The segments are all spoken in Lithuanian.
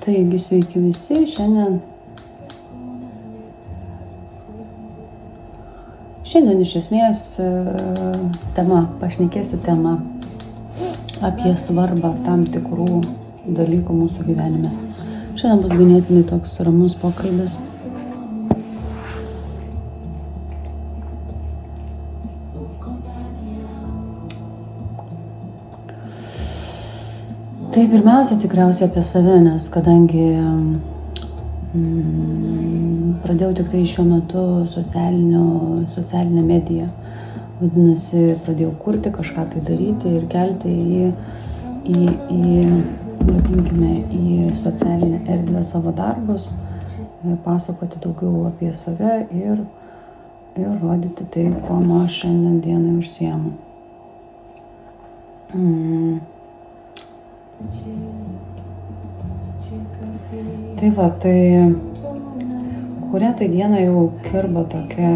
Taigi, sveiki visi, šiandien iš esmės pašnekėsiu temą apie svarbą tam tikrų dalykų mūsų gyvenime. Šiandien bus ganėtinai toks ramus pokalbis. Tai pirmiausia tikriausiai apie save, nes kadangi pradėjau tik tai šiuo metu socialinę mediją, vadinasi, pradėjau kurti, kažką tai daryti ir kelti į socialinę erdvę savo darbus, pasakoti daugiau apie save ir rodyti tai, kuo aš šiandien dienai užsiemu. Tai kurią tai dieną jau kirba tokia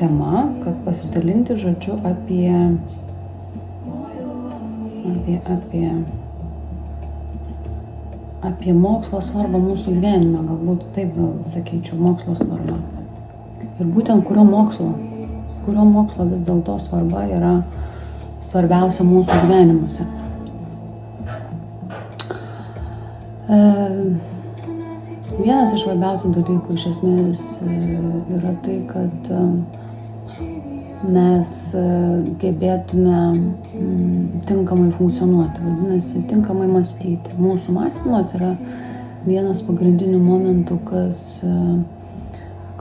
tema, kad pasidalinti žodžiu apie mokslo svarbą mūsų gyvenime, galbūt taip sakyčiau, mokslo svarbą. Ir būtent kurio mokslo vis dėlto svarba yra svarbiausia mūsų gyvenimuose. Vienas iš svarbiausių dalykų iš esmės yra tai, kad mes gebėtume tinkamai funkcionuoti, vadinasi, tinkamai mąstyti. Mūsų mąstymas yra vienas pagrindinių momentų,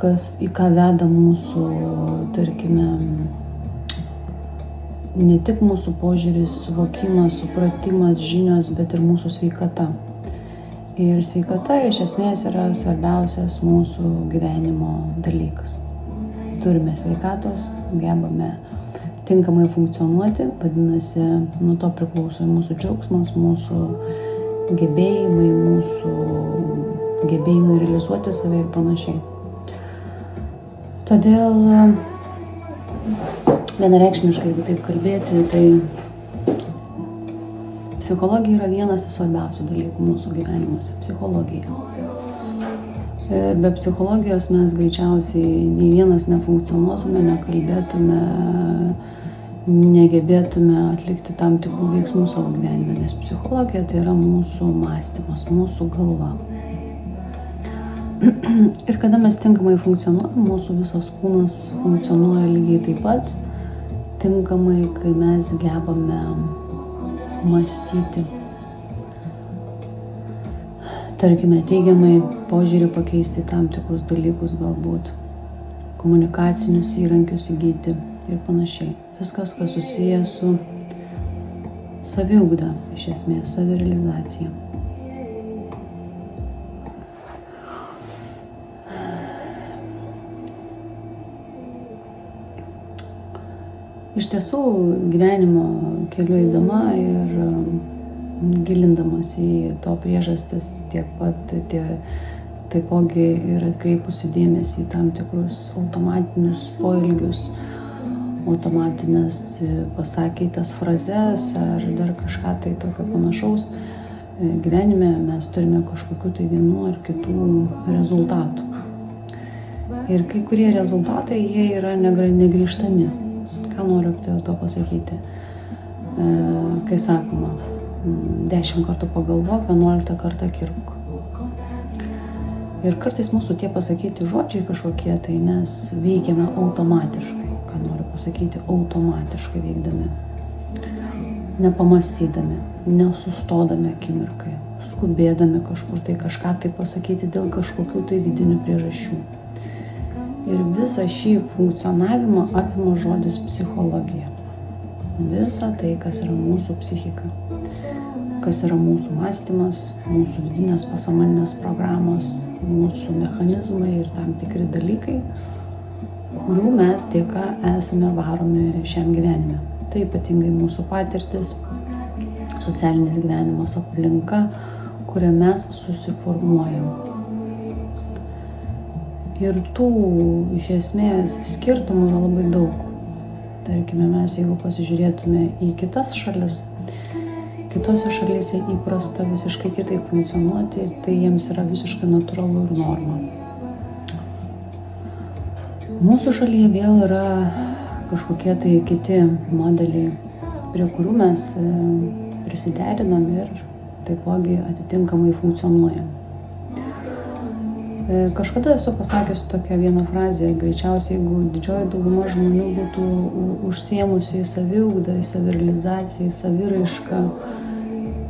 kas į ką veda mūsų, tarkime, ne tik mūsų požiūris, suvokimas, supratimas, žinios, bet ir mūsų sveikata. Ir sveikata iš esmės yra svarbiausias mūsų gyvenimo dalykas. Turime sveikatos, gebame tinkamai funkcionuoti, vadinasi, nuo to priklauso mūsų džiaugsmas, mūsų gebėjimai realizuoti save ir panašiai. Todėl vienareikšmiškai, jeigu taip kalbėti, tai psichologija yra vienas iš svarbiausių dalykų mūsų gyvenimuose. Psichologija. Be psichologijos mes greičiausiai nei vienas nefunkcionuotume, nekalbėtume, negebėtume atlikti tam tikrų veiksmų savo gyvenime, nes psichologija tai yra mūsų mąstymas, mūsų galva. Ir kada mes tinkamai funkcionuojame, mūsų visas kūnas funkcionuoja lygiai taip pat tinkamai, kai mes gebame mąstyti. Tarkime, teigiamai požiūrį pakeisti tam tikrus dalykus, galbūt komunikacinius įrankius įgyti ir panašiai. Viskas, kas susiję su saviugda, iš esmės, savirealizacija. Iš tiesų, gyvenimo keliu eidama ir gilindamas į to priežastis taipogi ir atkreipusi dėmesį į tam tikrus automatinius poelgius, automatinės pasakytas frazes ar dar kažką tai tokio panašaus. Gyvenime mes turime kažkokių tai vienų ar kitų rezultatų. Ir kai kurie rezultatai, jie yra negrįžtami. Ką noriu to pasakyti? Kai sakoma, 10 kartų pagalvok, 11 kartą kirpk. Ir kartais mūsų tie pasakyti žodžiai kažkokie, tai mes veikiame automatiškai. Ką noriu pasakyti, automatiškai veikdami. Nepamastydami, nesustodami akimirkai, skubėdami kažkur tai kažką tai pasakyti dėl kažkokių tai vidinių priežasčių. Ir visą šį funkcionavimą apima žodis psichologija. Visa tai, kas yra mūsų psichika, kas yra mūsų mąstymas, mūsų vidinės pasąmoninės programos, mūsų mechanizmai ir tam tikri dalykai, kurių mes dėka esame varomi šiam gyvenime. Tai ypatingai mūsų patirtis, socialinis gyvenimas, aplinka, kurią mes susiformuojam. Ir tų iš esmės skirtumų yra labai daug. Tarkime, mes jeigu pasižiūrėtume į kitas šalis, kitose šalyse įprasta visiškai kitaip funkcionuoti ir tai jiems yra visiškai natūralu ir norma. Mūsų šalyje vėl yra kažkokie tai kiti modeliai, prie kurių mes prisiderinam ir taipogi atitinkamai funkcionuojam. Kažkada esu pasakiusi tokią vieną frazę, greičiausiai jeigu didžioji dauguma žmonių būtų užsiėmusi į saviugdą, į savirealizaciją, į saviraišką,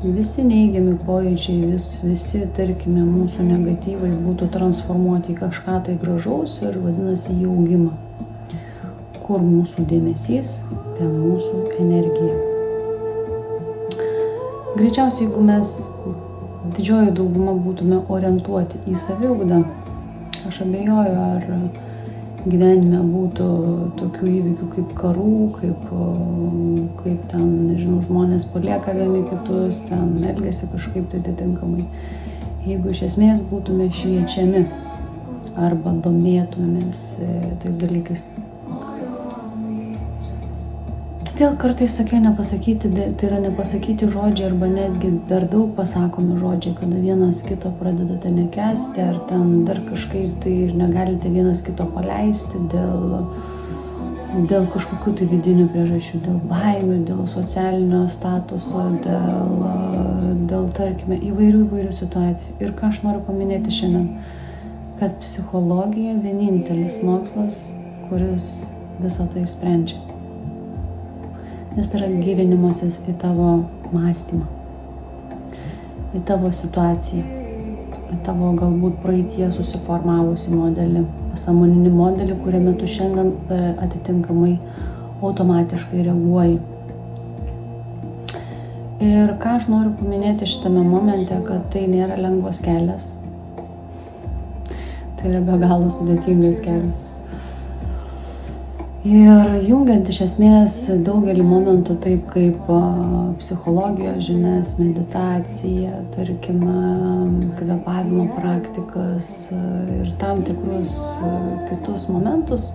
visi neigiami pojūčiai, visi, tarkime, mūsų negatyvai būtų transformuoti į kažką tai gražaus ir vadinasi į augimą. Kur mūsų dėmesys, ten mūsų energija. Greičiausiai, jeigu mes didžioji dauguma būtume orientuoti į saviugdą, aš abejoju, ar gyvenime būtų tokių įvykių kaip karų, kaip ten, nežinau, žmonės palieka vieni kitus, ten elgiasi kažkaip tai atitinkamai. Jeigu iš esmės būtume šviečiami arba domėtumėmės tais dalykais. Todėl kartais tokie nepasakyti, tai yra nepasakyti žodžiai arba netgi dar daug pasakomi žodžiai, kada vienas kito pradedate nekęsti ar ten dar kažkaip tai ir negalite vienas kito paleisti dėl kažkokių tai vidinių priežasčių, dėl baimių, dėl socialinio statuso, dėl tarkime įvairių situacijų. Ir ką aš noriu paminėti šiandien, kad psichologija vienintelis mokslas, kuris visą tai sprendžia. Nes tai yra gilinimasis į tavo mąstymą, į tavo situaciją, į tavo galbūt praeitie susiformavusi modelį, pasąmoninį modelį, kuriame tu šiandien atitinkamai automatiškai reaguoji. Ir ką aš noriu paminėti šitame momente, kad tai nėra lengvas kelias. Tai yra be galo sudėtingas kelias. Ir jungiant iš esmės daugelį momentų taip kaip psichologijos žinias, meditaciją, tarkime, kvėpavimo praktikas ir tam tikrus kitus momentus,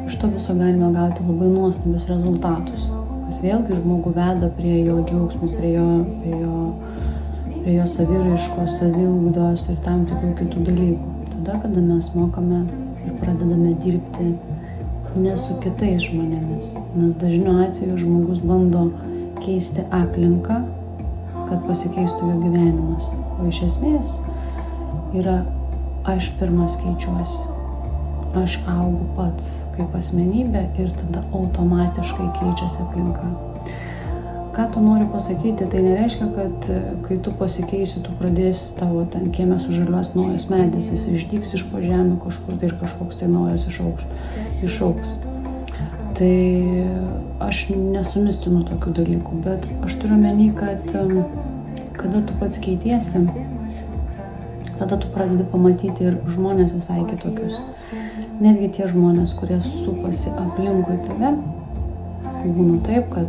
iš to viso galime gauti labai nuostabius rezultatus. Kas vėlgi žmogų veda prie jo džiaugsmo, prie jo saviraiškos, saviugdos ir tam tikrų kitų dalykų. Tada, kada mes mokame ir pradedame dirbti ne su kitais žmonėmis, nes dažniu atveju žmogus bando keisti aplinką, kad pasikeistų jo gyvenimas. O iš esmės yra aš pirmas keičiuosi, aš augu pats kaip asmenybė ir tada automatiškai keičiasi aplinka. Ką tu nori pasakyti, tai nereiškia, kad kai tu pasikeisi, tu pradėsi tavo ten kieme sužaliuos naujas medis, jis išdygs iš po žemių kažkur tai ir kažkoks tai naujas išaugs. Tai aš nesumistinu tokių dalykų, bet aš turiu omeny, kad kada tu pats keitiesi, tada tu pradedi pamatyti ir žmonės visai kitokius. Netgi tie žmonės, kurie supasi aplinkui tave, būna taip, kad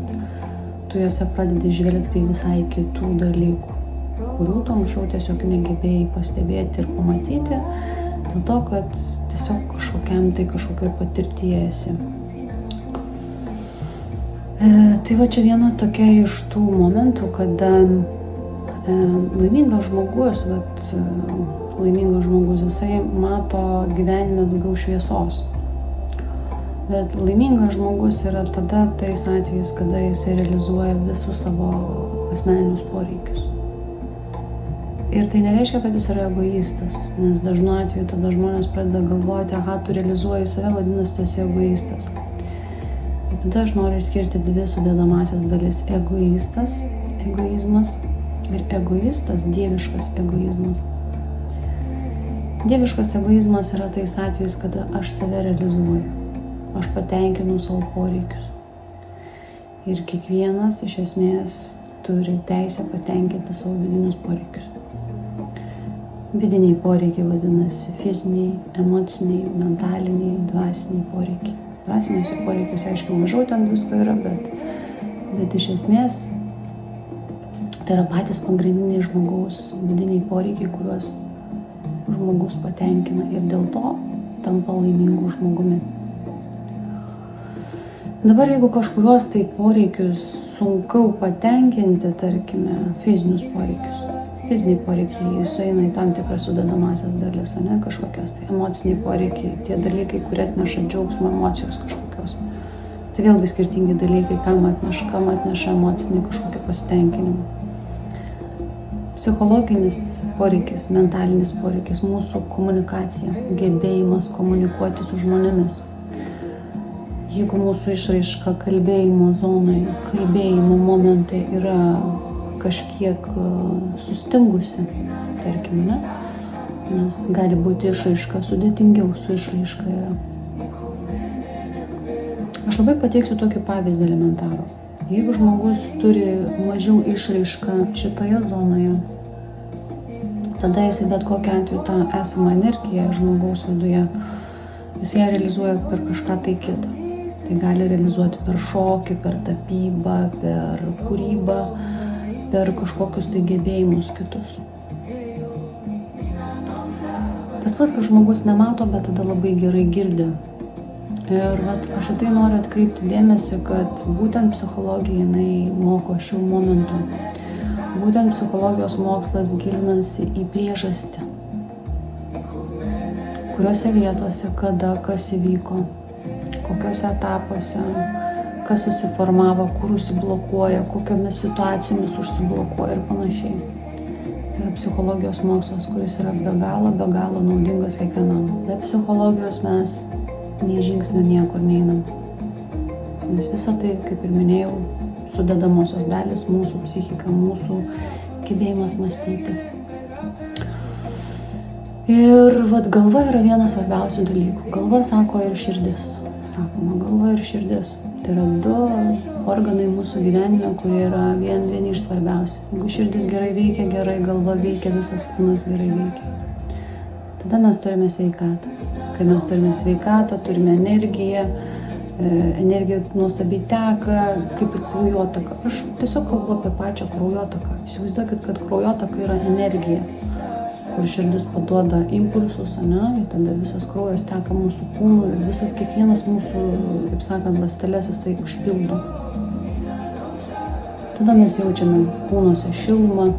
tu juose pradedi žvelgti visai kitų dalykų, kurių tu anksčiau tiesiog negebėjai pastebėti ir pamatyti, dėl to, kad tiesiog kažkokioj patirtyje esi. Tai va čia viena tokia iš tų momentų, kada laimingas žmogus, jisai mato gyvenime daugiau šviesos. Bet laimingas žmogus yra tada tais atvejais, kada jisai realizuoja visus savo asmeninius poreikius. Ir tai nereiškia, kad jis yra egoistas, nes dažnu atveju tada žmonės pradeda galvoti, aha, tu realizuoji save, vadinasi, tu esi egoistas. Ir tada aš noriu išskirti dvi sudedamąsias dalis - egoizmas ir egoistas, dieviškas egoizmas. Dieviškas egoizmas yra tais atvejais, kada aš save realizuoju. Aš patenkinu savo poreikius. Ir kiekvienas iš esmės turi teisę patenkinti savo vidinius poreikius. Vidiniai poreikiai vadinasi fiziniai, emociniai, mentaliniai, dvasiniai poreikiai. Dvasiniuose poreikiuose, aišku, mažiau ten visko yra, bet iš esmės tai yra patys pagrindiniai žmogaus vidiniai poreikiai, kuriuos žmogus patenkina ir dėl to tampa laimingu žmogumi. Dabar jeigu kažkuriuos tai poreikius sunkiau patenkinti, tarkime, fizinius poreikius. Fiziniai poreikiai sueina į tam tikras sudedamasias dalis, ne, kažkokias, tai emociniai poreikiai, tie dalykai, kurie atneša džiaugsmo, emocijos kažkokios. Tai vėlgi skirtingi dalykai, kam atneša emocinį kažkokį pasitenkinimą. Psichologinis poreikis, mentalinis poreikis, mūsų komunikacija, gebėjimas komunikuoti su žmonėmis. Jeigu mūsų išraiška kalbėjimo zonai, kalbėjimo momentai yra kažkiek sustingusi, tarkim, ne? Nes gali būti išraiška sudėtingiau su išraiška yra. Aš labai pateiksiu tokį pavyzdį elementarų. Jeigu žmogus turi mažiau išraišką šitoje zonoje, tada jis bet kokiu atveju tą esamą energiją žmogaus viduje, jis ją realizuoja per kažką tai kitą. Tai gali realizuoti per šokį, per tapybą, per kūrybą, per kažkokius tai gebėjimus kitus. Tas pats, kad žmogus nemato, bet tada labai gerai girdi. Ir aš į tai noriu atkreipti dėmesį, kad būtent psichologija jinai moko šių momentų. Būtent psichologijos mokslas gilinasi į priežastį. Kuriuose vietose, kada, kas įvyko, kokiuose etapuose, kas susiformavo, kur užsiblokuoja, kokiomis situacijomis užsiblokuoja ir panašiai. Tai yra psichologijos mokslas, kuris yra be galo naudingas kiekvienam. Be psichologijos mes nei žingsnio niekur neinam. Nes visa tai, kaip ir minėjau, sudedamosios dalis, mūsų psichika, mūsų gebėjimas mąstyti. Ir galva yra vienas svarbiausių dalykų. Galva sako ir širdis. Sakoma, galva ir širdis. Tai yra du organai mūsų gyvenime, kurie yra vieni iš svarbiausių. Jeigu širdis gerai veikia, gerai galva veikia, visas kūnas gerai veikia. Tada mes turime sveikatą. Kai mes turime sveikatą, turime energiją, energija nuostabiai teka, kaip ir kraujotaka. Aš tiesiog kalbu apie pačią kraujotaką. Įsivaizduokit, kad kraujotaka yra energija, kur širdis paduoda impulsus, ir tada visas kraujas teka mūsų kūnu ir visas kiekvienas mūsų, kaip sakant, ląsteles jisai užpildo. Tada mes jaučiame kūnuose šilumą.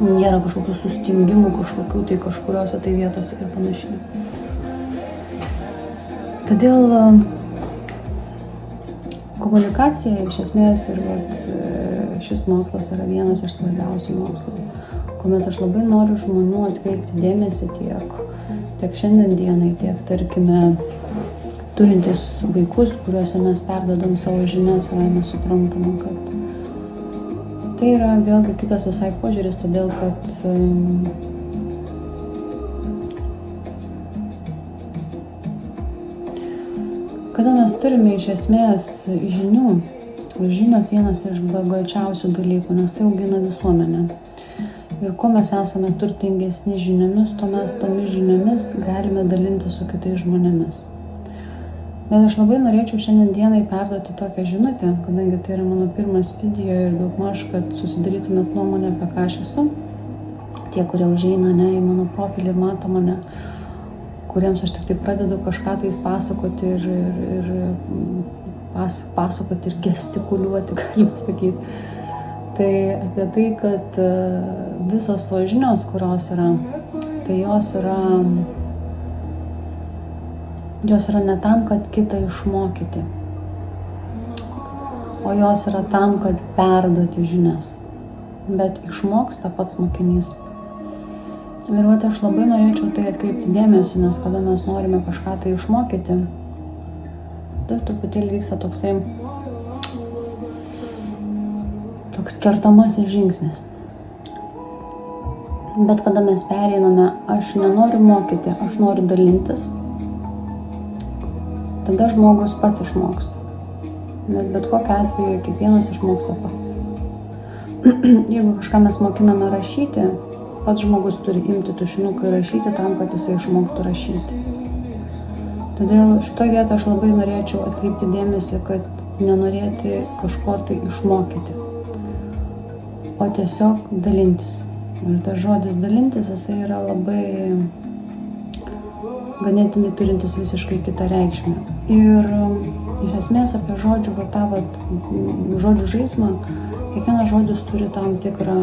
Nėra kažkokių sustingimų, kažkuriuose tai vietose ir panašiai. Todėl komunikacija iš esmės ir šis mokslas yra vienas iš svarbiausių mokslų, kuomet aš labai noriu žmonių atkreipti dėmesį tiek šiandien dienai, tiek, tarkime, turintis vaikus, kuriuose mes perdodam savo žinias, mes suprantame, kad tai yra vėlgi kitas visai požiūris, todėl kad kada mes turime iš esmės žinių, žinios vienas iš blogiausių dalykų, nes tai augina visuomenę. Ir kuo mes esame turtingesni žiniomis, tuo mes tomis žiniomis galime dalinti su kitais žmonėmis. Bet aš labai norėčiau šiandien dienai perduoti tokią žinutę, kadangi tai yra mano pirmas video ir daugmaž, kad susidarytumėt nuomonę, apie ką aš esu. Tie, kurie užeina į mano profilį ir mato mane, kuriems aš tik tai pradedu kažką tais pasakoti ir gestikuliuoti, galima sakyti. Tai apie tai, kad visos tos žinios, kurios yra, tai jos yra ne tam, kad kitą išmokyti, o jos yra tam, kad perduoti žinias. Bet išmoksta pats mokinys. Ir aš labai norėčiau tai atkreipti dėmesį, nes kada mes norime kažką tai išmokyti, tai truputėlį vyksta toks kertamasis žingsnis. Bet kada mes pereiname, aš nenoriu mokyti, aš noriu dalintis, tada žmogus pats išmoksta. Nes bet kokiu atveju kiekvienas išmoksta pats. Jeigu kažką mes mokiname rašyti, pats žmogus turi imti tušinuką ir rašyti tam, kad jisai išmoktų rašyti. Todėl šitoje vietoje aš labai norėčiau atkreipti dėmesį, kad nenorėti kažko tai išmokyti, o tiesiog dalintis. Ir tas žodis dalintis, jisai yra labai ganėtinai turintis visiškai kitą reikšmę. Ir iš esmės apie žodžių, žodžių žaismą, kiekvienas žodis turi tam tikrą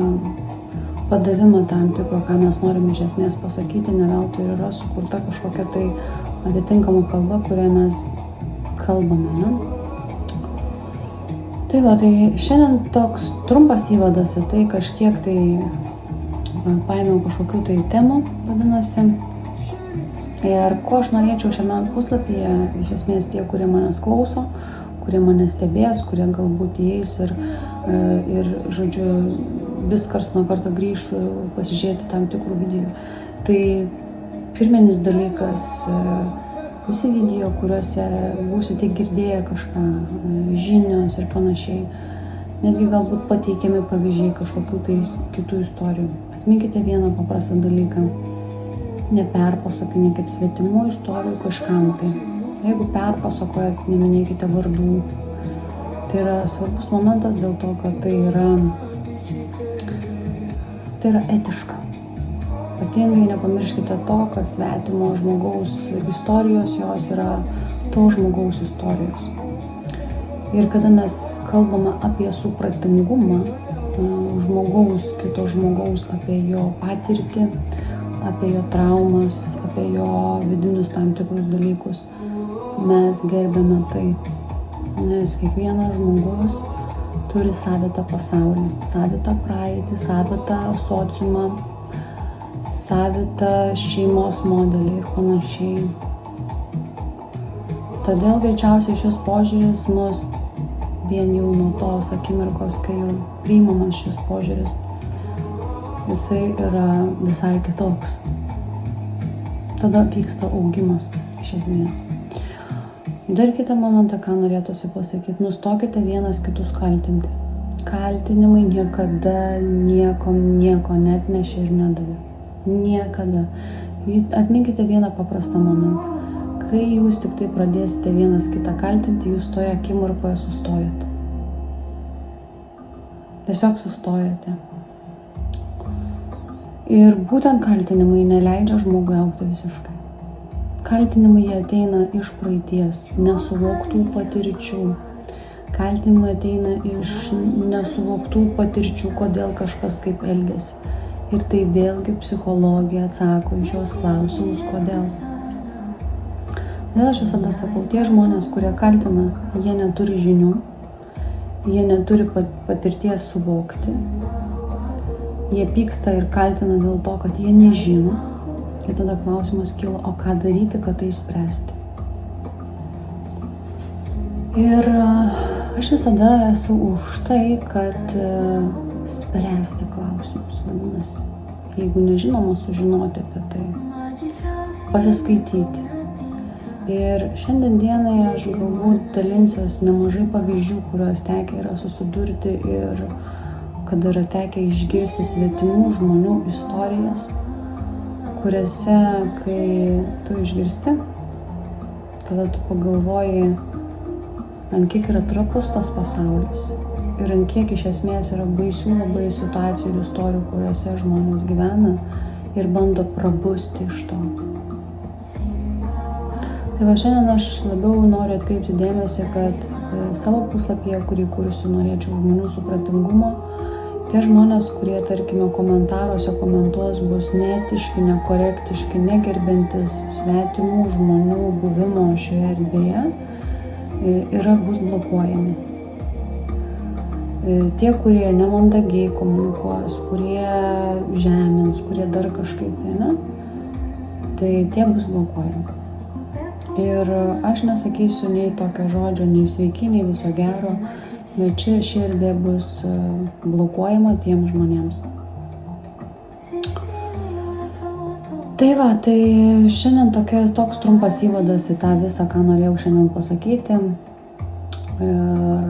padavimą tam tikro, ką mes norime iš esmės pasakyti, ne veltui ir yra sukurta kažkokia tai atitinkama kalba, kurią mes kalbame, ne? Tai va, tai šiandien toks trumpas įvadas į tai, kažkiek tai paėmiau kažkokių tai temų, vadinasi. Ir ko aš norėčiau šiame puslapyje, iš esmės tie, kurie manęs klauso, kurie mane stebės, kurie galbūt įeis ir žodžiu, vis karts nuo karto grįšiu pasižiūrėti tam tikrų video. Tai pirminis dalykas, visi video, kuriuose būsite girdėję kažką, žinios ir panašiai, netgi galbūt pateikiami pavyzdžiai kažkokių tai kitų istorijų. Atminkite vieną paprastą dalyką. Neperpasakinėkit svetimų istorijų kažkam tai. Jeigu perpasakojat, neminėkite vardų. Tai yra svarbus momentas dėl to, kad tai yra etiška. Ypatingai nepamirškite to, kad svetimo žmogaus istorijos, jos yra to žmogaus istorijos. Ir kada mes kalbame apie supratingumą kito žmogaus, apie jo patirtį, apie jo traumas, apie jo vidinius tam tikrus dalykus, mes gerbiame tai, nes kiekvienas žmogus turi savitą pasaulį, savitą praeitį, savitą sociumą, savitą šeimos modelį ir panašiai. Todėl greičiausiai šis požiūris mus vien jau nuo tos akimirkos, kai jau priimamas šis požiūris, jisai yra visai kitoks. Tada vyksta augimas iš esmės. Dar kitą momentą, ką norėtųsi pasakyti, nustokite vienas kitus kaltinti. Kaltinimai niekada nieko neatnešė ir nedavė. Niekada. Atminkite vieną paprastą momentą. Kai jūs tik tai pradėsite vienas kitą kaltinti, jūs toje akimirkoje sustojate. Tiesiog sustojate. Ir būtent kaltinimai neleidžia žmogui augti visiškai. Kaltinimai jie ateina iš praeities, nesuvoktų patirčių. Kaltinimai ateina iš nesuvoktų patirčių, kodėl kažkas kaip elgiasi. Ir tai vėlgi psichologija atsako į šios klausimus, kodėl. Todėl aš visada sakau, tie žmonės, kurie kaltina, jie neturi žinių, jie neturi patirties suvokti. Jie pyksta ir kaltina dėl to, kad jie nežino. Ir tada klausimas kyla, o ką daryti, kad tai spręsti. Ir aš visada esu už tai, kad spręsti klausimus, vadinasi. Jeigu nežinoma, sužinoti apie tai, pasiskaityti. Ir šiandien dienai aš galbūt dalinsiuos nemažai pavyzdžių, kuriuos tekę yra susidurti ir kada yra tekę išgirsti svetimų žmonių istorijas, kuriuose, kai tu išgirsti, tada tu pagalvoji, ant kiek yra trapus tas pasaulis ir ant kiek iš esmės yra baisių labai situacijų ir istorijų, kuriuose žmonės gyvena ir bando prabusti iš to. Tai va šiandien aš labiau noriu atkreipti dėmesį, kad savo puslapyje, kurį kursiu, norėčiau žmonių supratingumo. Tie žmonės, kurie, tarkime, komentaruose komentuos, bus neetiški, nekorektiški, negerbiantis svetimų žmonių buvimo šioje erdvėje, bus blokuojami. Tie, kurie nemandagiai komunikuos, kurie žemins, kurie dar kažkaip, tai tie bus blokuojami. Ir aš nesakysiu nei tokio žodžio, nei sveiki, nei viso gero, bet ši erdvė bus blokuojama tiems žmonėms. Tai va, tai šiandien toks trumpas įvadas į tą visą, ką norėjau šiandien pasakyti. Ir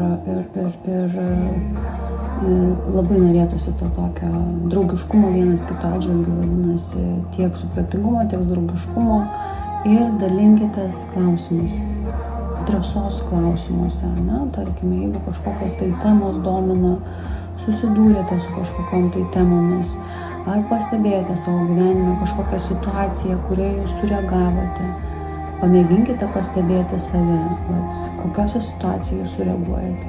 labai norėtųsi to tokio draugiškumo vienas kito atžvilgiu, vadinasi, tiek supratingumo, tiek draugiškumo. Ir dalinkitės klausimus, drąsos klausimuose, tarkime, jeigu kažkokios tai temos domina, susidūrėte su kažkokiom tai temomis, ar pastebėjote savo gyvenime kažkokią situaciją, kurioje jūs sureagavote, pamėginkite pastebėti save, kokiose situacijose sureaguojate.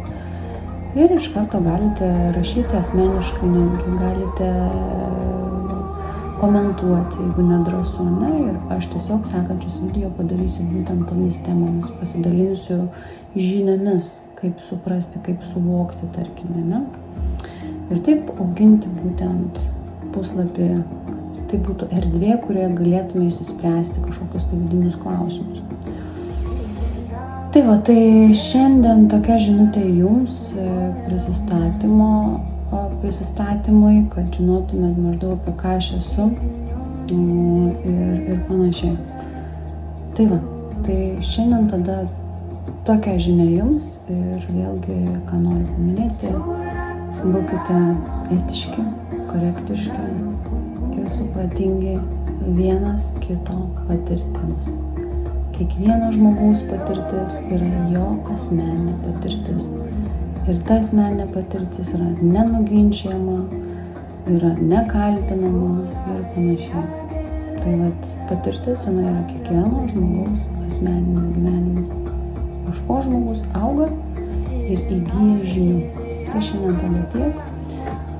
Ir iš karto galite rašyti asmeniškai, netgi galite komentuoti, jeigu nedrąsu, ne? Ir aš tiesiog sekančius video padarysiu būtent tomis temomis, pasidalinsiu žiniomis, kaip suprasti, kaip suvokti, tarkime, ne? Ir taip auginti būtent puslapį, kad tai būtų erdvė, kurioje galėtume išsispręsti kažkokius tai vidinius klausimus. Tai va, tai šiandien tokia žinutė jums prisistatymui, kad žinotumėt maždaug apie ką aš esu ir panašiai. Tai va, tai šiandien tada tokia žinia jums ir vėlgi, ką noriu paminėti, būkite etiški, korektiški ir supratingi vienas kito patirtims. Kiekvieno žmogaus patirtis yra jo asmeninė patirtis. Ir ta asmeninė patirtis yra nenuginčiama, yra nekaltinama ir panašiai. Tai vat patirtis yra kiekvieno žmogaus asmeninis gyvenimas. Iš ko žmogus auga ir įgyja žinių. Tai šiandien tada tiek.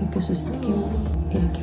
Iki susitikimo ir iki.